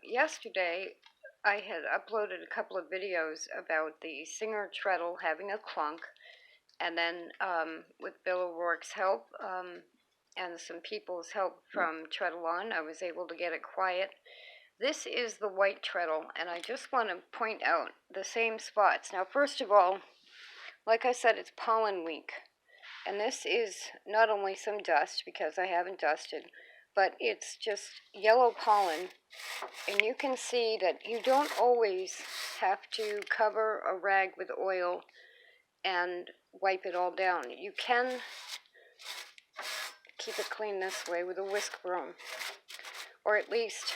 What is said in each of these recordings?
Yesterday I had uploaded a couple of videos about the Singer treadle having a clunk, and then with Bill O'Rourke's help and some people's help from Treadle On, I was able to get it quiet. This is the White Treadle, and I just want to point out the same spots. Now, first of all, like I said, it's pollen week, and this is not only some dust, because I haven't dusted, but it's just yellow pollen, and you can see that you don't always have to cover a rag with oil and wipe it all down. You can keep it clean this way with a whisk broom, or at least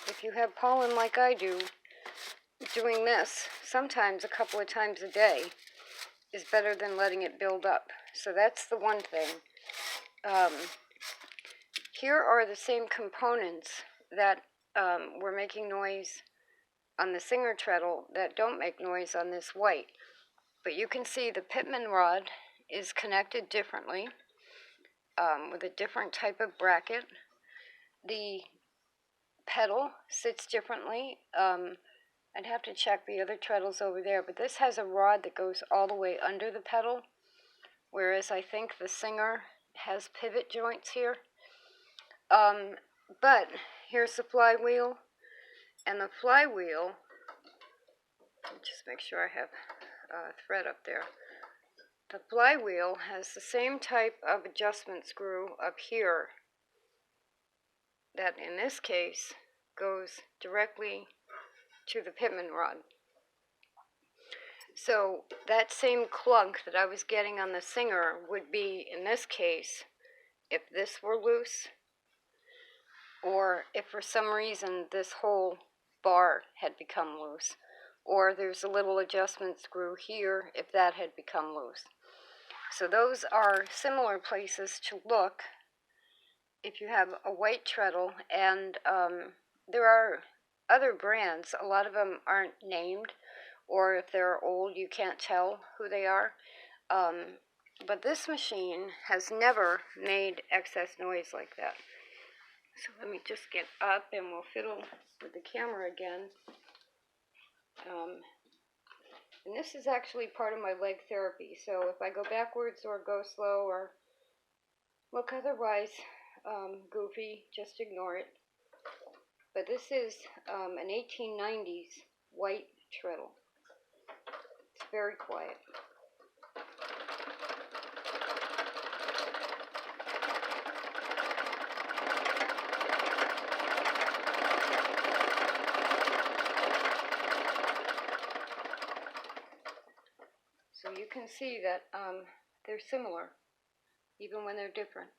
if you have pollen like I do, doing this sometimes a couple of times a day is better than letting it build up. So that's the one thing. Here are the same components that were making noise on the Singer treadle that don't make noise on this White. But you can see the Pitman rod is connected differently with a different type of bracket. The pedal sits differently. I'd have to check the other treadles over there, but this has a rod that goes all the way under the pedal, whereas I think the Singer has pivot joints here. But here's the flywheel, and the flywheel, just make sure I have a thread up there. The flywheel has the same type of adjustment screw up here that in this case goes directly to the Pitman rod. So that same clunk that I was getting on the Singer would be, in this case, if this were loose, or if for some reason this whole bar had become loose, or there's a little adjustment screw here if that had become loose. So those are similar places to look if you have a White treadle, and there are other brands. A lot of them aren't named, or if they're old you can't tell who they are. But this machine has never made excess noise like that. So let me just get up and we'll fiddle with the camera again. And this is actually part of my leg therapy, so if I go backwards or go slow or look otherwise goofy, just ignore it. But this is an 1890s White treadle. It's very quiet. So you can see that they're similar, even when they're different.